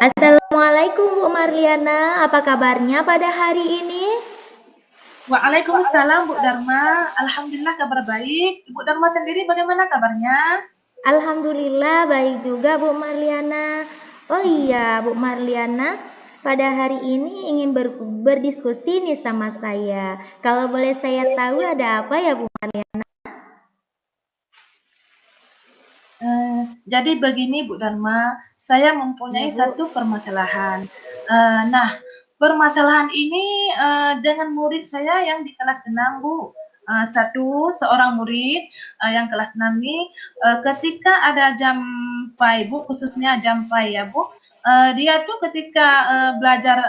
Assalamualaikum Bu Marliana, apa kabarnya pada hari ini? Waalaikumsalam Bu Dharma. Alhamdulillah kabar baik. Ibu Dharma sendiri bagaimana kabarnya? Alhamdulillah baik juga Bu Marliana. Oh iya Bu Marliana, pada hari ini ingin berdiskusi nih sama saya. Kalau boleh saya tahu ada apa ya Bu Marliana? Jadi begini Bu Dharma, saya mempunyai Iya Bu. satu permasalahan. Nah, permasalahan ini dengan murid saya yang di kelas 6 Bu. Seorang murid yang kelas 6 ini ketika ada jam pai Bu, khususnya jam pai ya Bu. Dia tuh ketika belajar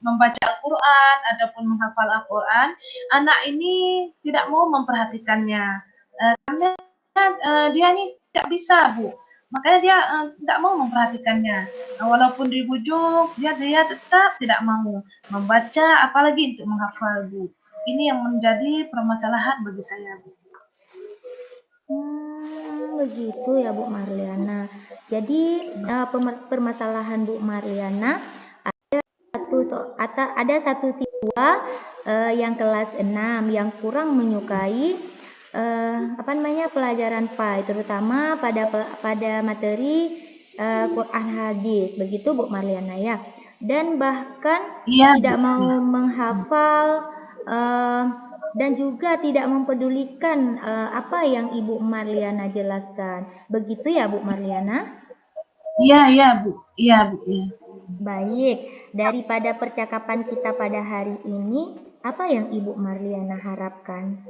membaca Al-Quran ataupun menghafal Al-Quran, anak ini tidak mau memperhatikannya. Karena dia ini tidak bisa Bu, makanya dia tidak mau memperhatikannya. Walaupun dibujuk, dia tetap tidak mau membaca, apalagi untuk menghafal Bu. Ini yang menjadi permasalahan bagi saya Bu. Begitu ya Bu Marliana. Jadi permasalahan Bu Marliana, ada satu siswa yang kelas 6 yang kurang menyukai pelajaran PAI, terutama pada materi Quran hadis, begitu Bu Marliana ya. Dan bahkan Iya tidak Bu. mau menghafal dan juga tidak mempedulikan apa yang Ibu Marliana jelaskan. Begitu ya Bu Marliana? Iya, iya Bu. Iya Bu. Iya. Baik, daripada percakapan kita pada hari ini, apa yang Ibu Marliana harapkan?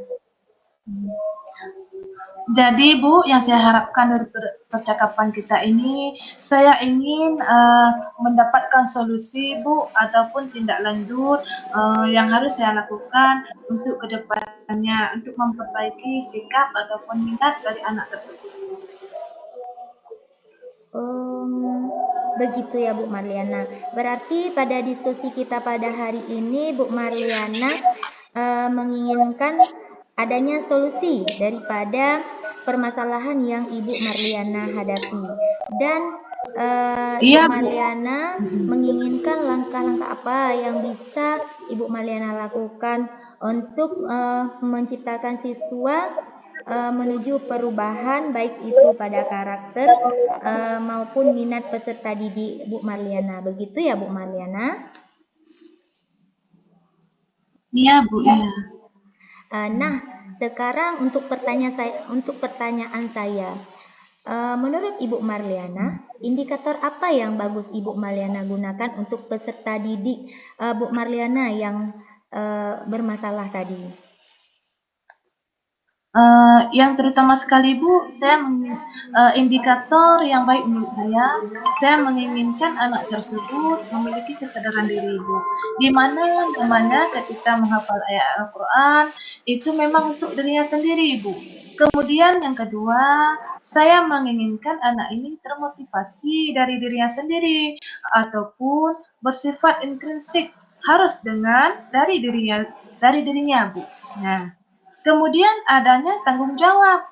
Jadi Bu, yang saya harapkan dari percakapan kita ini, saya ingin mendapatkan solusi Bu, ataupun tindak lanjut yang harus saya lakukan untuk kedepannya, untuk memperbaiki sikap ataupun minat dari anak tersebut. Begitu ya Bu Marliana. Berarti pada diskusi kita pada hari ini Bu Marliana menginginkan adanya solusi daripada permasalahan yang Ibu Marliana hadapi. Dan Ibu Iya Bu. Marliana menginginkan langkah-langkah apa yang bisa Ibu Marliana lakukan untuk menciptakan siswa menuju perubahan baik itu pada karakter maupun minat peserta didik Bu Marliana. Begitu ya Bu Marliana? Iya Bu. Iya. Nah, sekarang untuk pertanyaan saya, menurut Ibu Marliana, indikator apa yang bagus Ibu Marliana gunakan untuk peserta didik Bu Marliana yang bermasalah tadi? Yang terutama sekali Bu, indikator yang baik menurut saya menginginkan anak tersebut memiliki kesadaran diri Bu. Di mana ketika menghafal ayat Al-Quran itu memang untuk dirinya sendiri Bu. Kemudian yang kedua, saya menginginkan anak ini termotivasi dari dirinya sendiri ataupun bersifat intrinsik harus dari dirinya Bu. Nah, kemudian adanya tanggung jawab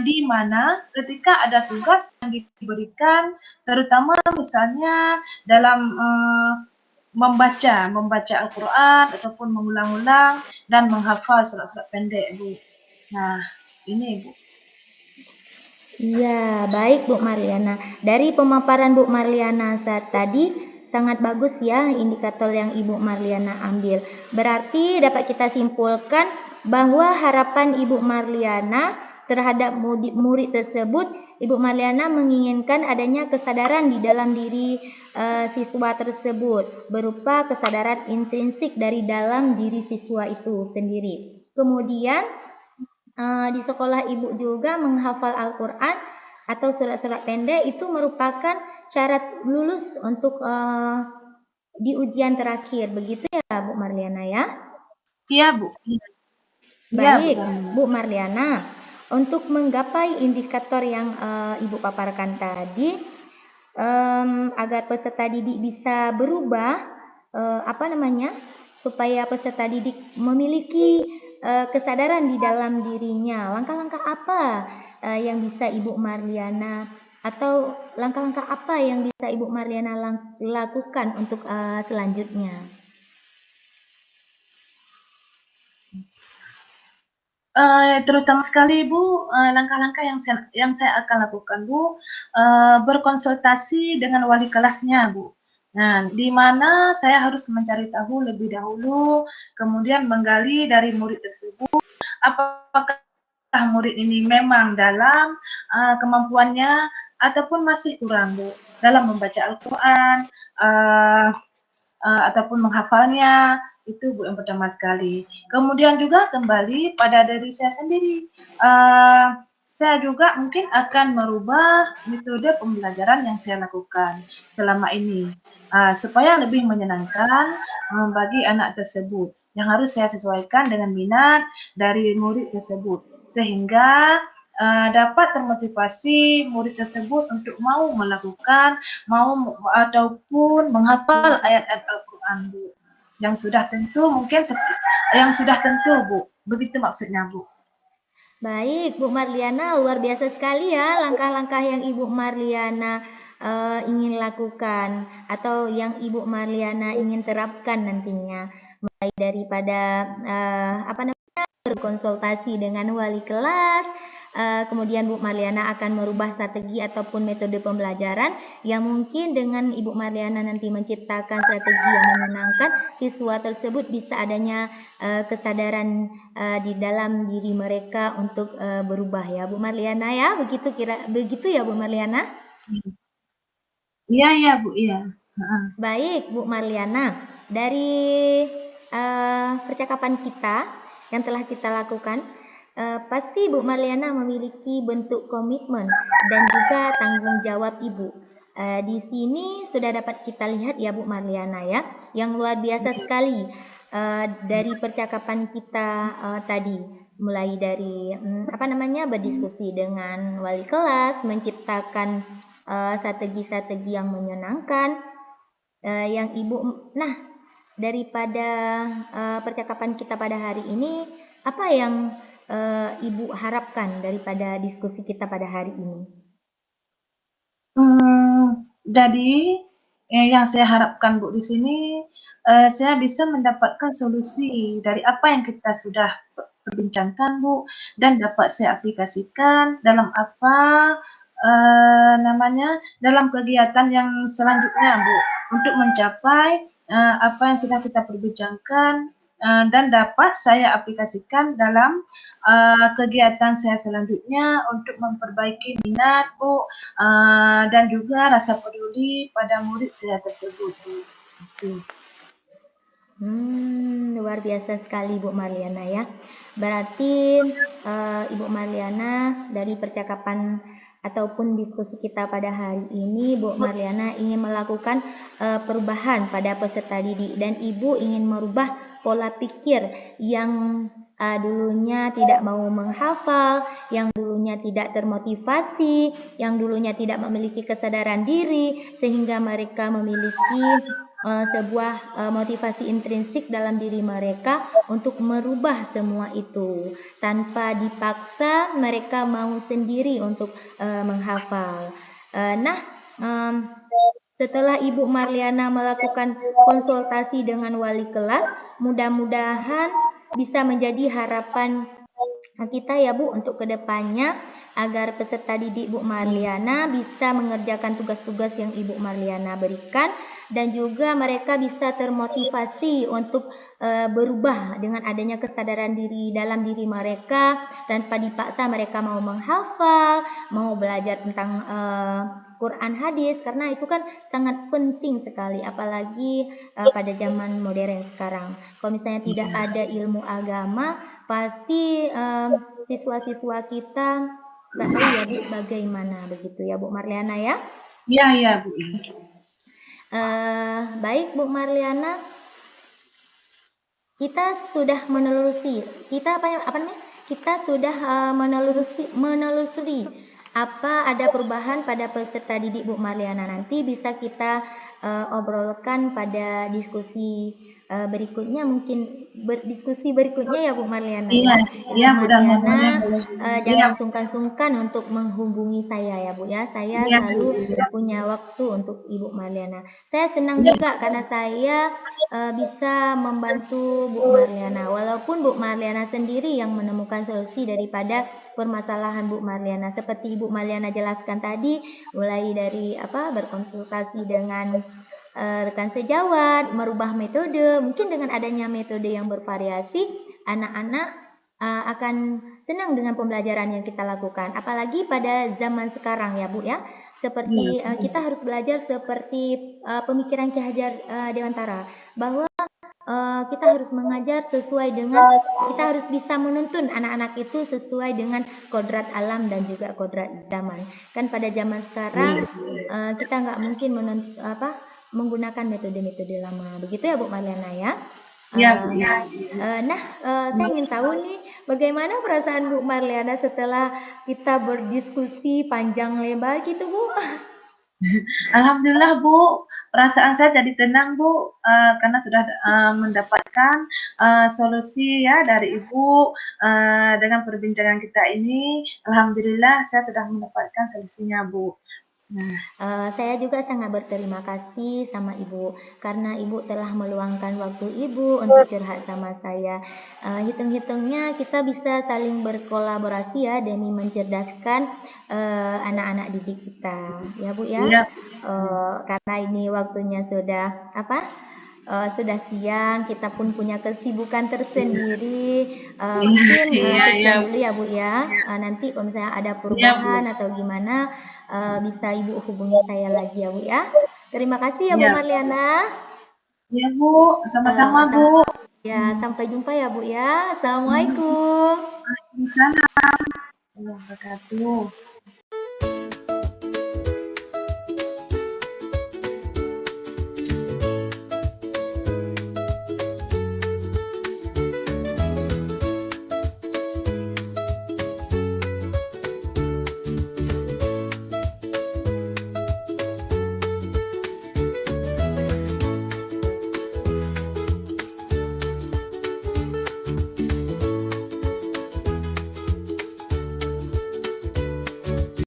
di mana ketika ada tugas yang diberikan, terutama misalnya dalam membaca Al-Quran ataupun mengulang-ulang dan menghafal surat-surat pendek, Bu. Nah, ini Bu. Iya, baik Bu Marliana. Dari pemaparan Bu Marliana saat tadi, sangat bagus ya indikator yang Ibu Marliana ambil. Berarti dapat kita simpulkan bahwa harapan Ibu Marliana terhadap murid tersebut, Ibu Marliana menginginkan adanya kesadaran di dalam diri siswa tersebut, berupa kesadaran intrinsik dari dalam diri siswa itu sendiri. Kemudian di sekolah Ibu juga menghafal Al-Quran atau surat-surat pendek itu merupakan syarat lulus untuk di ujian terakhir. Begitu ya Bu Marliana ya? Iya, Bu. Iya, Bu. Baik, Bu Marliana. Untuk menggapai indikator yang Ibu paparkan tadi, agar peserta didik bisa berubah, supaya peserta didik memiliki kesadaran di dalam dirinya. Langkah-langkah apa yang bisa Ibu Marliana Atau langkah-langkah apa yang bisa Ibu Marliana lakukan untuk selanjutnya? Terutama sekali Bu, langkah-langkah yang saya akan lakukan Bu, berkonsultasi dengan wali kelasnya Bu. Nah, di mana saya harus mencari tahu lebih dahulu, kemudian menggali dari murid tersebut, apakah murid ini memang dalam kemampuannya ataupun masih kurang Bu, dalam membaca Al-Quran, ataupun menghafalnya, itu Bu yang pertama sekali. Kemudian juga kembali pada diri saya sendiri. Saya juga mungkin akan merubah metode pembelajaran yang saya lakukan selama ini, supaya lebih menyenangkan bagi anak tersebut, yang harus saya sesuaikan dengan minat dari murid tersebut, sehingga dapat termotivasi murid tersebut untuk mau melakukan, ataupun menghafal ayat-ayat Al-Quran Bu. Yang sudah tentu Bu. Begitu maksudnya Bu. Baik, Bu Marliana, luar biasa sekali ya langkah-langkah yang Ibu Marliana ingin lakukan atau yang Ibu Marliana ingin terapkan nantinya. Mulai daripada berkonsultasi dengan wali kelas, kemudian Bu Marliana akan merubah strategi ataupun metode pembelajaran yang mungkin dengan Ibu Marliana nanti menciptakan strategi yang menyenangkan, siswa tersebut bisa adanya kesadaran di dalam diri mereka untuk berubah ya Bu Marliana ya, begitu ya Bu Marliana? Iya Bu, iya. Baik Bu Marliana, dari percakapan kita yang telah kita lakukan, pasti Bu Marliana memiliki bentuk komitmen dan juga tanggung jawab Ibu. Di sini sudah dapat kita lihat ya Bu Marliana ya, yang luar biasa sekali dari percakapan kita tadi, mulai dari berdiskusi dengan wali kelas, menciptakan strategi-strategi yang menyenangkan, yang Ibu. Nah, daripada percakapan kita pada hari ini, apa yang Ibu harapkan daripada diskusi kita pada hari ini? Jadi yang saya harapkan Bu di sini, saya bisa mendapatkan solusi dari apa yang kita sudah perbincangkan Bu, dan dapat saya aplikasikan dalam dalam kegiatan yang selanjutnya Bu, untuk mencapai apa yang sudah kita perbincangkan, dan dapat saya aplikasikan dalam kegiatan saya selanjutnya untuk memperbaiki minat Bu, dan juga rasa peduli pada murid saya tersebut Bu. Itu. Luar biasa sekali Bu Marliana ya. Berarti Ibu Marliana dari percakapan ataupun diskusi kita pada hari ini, Bu Marliana ingin melakukan perubahan pada peserta didik dan Ibu ingin merubah pola pikir yang dulunya tidak mau menghafal, yang dulunya tidak termotivasi, yang dulunya tidak memiliki kesadaran diri, sehingga mereka memiliki sebuah motivasi intrinsik dalam diri mereka untuk merubah semua itu tanpa dipaksa, mereka mau sendiri untuk menghafal. Setelah Ibu Marliana melakukan konsultasi dengan wali kelas, mudah-mudahan bisa menjadi harapan kita ya Bu untuk kedepannya, agar peserta didik Bu Marliana bisa mengerjakan tugas-tugas yang Ibu Marliana berikan dan juga mereka bisa termotivasi untuk berubah dengan adanya kesadaran diri dalam diri mereka tanpa dipaksa mereka mau menghafal, mau belajar tentang Quran hadis, karena itu kan sangat penting sekali apalagi pada zaman modern sekarang. Kalau misalnya tidak ada ilmu agama, pasti siswa-siswa kita nggak tahu ya Bu bagaimana, begitu ya Bu Marliana ya. Iya Bu. Baik Bu Marliana, kita sudah menelusuri apa ada perubahan pada peserta didik Bu Marliana. Nanti bisa kita obrolkan pada diskusi berikutnya mungkin berdiskusi berikutnya ya Bu Marliana Iya, ya. iya, Ibu mudah-mudahan Marliana boleh. Iya, jangan sungkan-sungkan untuk menghubungi saya ya Bu ya. Saya iya, Bu. selalu Iya, punya waktu untuk Ibu Marliana. Saya senang iya, juga karena saya bisa membantu Bu Marliana. Walaupun Bu Marliana sendiri yang menemukan solusi daripada permasalahan Bu Marliana. Seperti Ibu Marliana jelaskan tadi, mulai dari berkonsultasi dengan rekan sejawat, merubah metode, mungkin dengan adanya metode yang bervariasi, anak-anak akan senang dengan pembelajaran yang kita lakukan. Apalagi pada zaman sekarang ya Bu ya, seperti kita harus belajar seperti pemikiran Ki Hajar Dewantara, bahwa kita harus mengajar sesuai dengan, kita harus bisa menuntun anak-anak itu sesuai dengan kodrat alam dan juga kodrat zaman. Kan pada zaman sekarang kita nggak mungkin menggunakan metode-metode lama. Begitu ya Bu Marliana ya. iya, Bu. Iya. Saya ingin tahu nih bagaimana perasaan Bu Marliana setelah kita berdiskusi panjang lebar gitu Bu. Alhamdulillah, Bu, perasaan saya jadi tenang, Bu, karena sudah mendapatkan solusi ya dari Ibu dengan perbincangan kita ini. Alhamdulillah, saya sudah mendapatkan solusinya, Bu. Nah, Saya juga sangat berterima kasih sama Ibu karena Ibu telah meluangkan waktu Ibu untuk curhat sama saya. Hitung-hitungnya kita bisa saling berkolaborasi ya demi mencerdaskan anak-anak didik kita, ya Bu ya. iya, Karena ini waktunya sudah siang, kita pun punya kesibukan tersendiri. Mungkin iya, iya, sekian dulu Bu. ya Bu ya. Nanti kalau misalnya ada Iya, Bu. perubahan atau gimana, bisa Ibu hubungi saya lagi ya Bu ya. Terima kasih ya Bu Iya, Marliana. iya, Bu. Sama-sama, Eh, Bu. sam- sampai jumpa ya Bu ya. Assalamualaikum. Waalaikumsalam warahmatullahi wabarakatuh.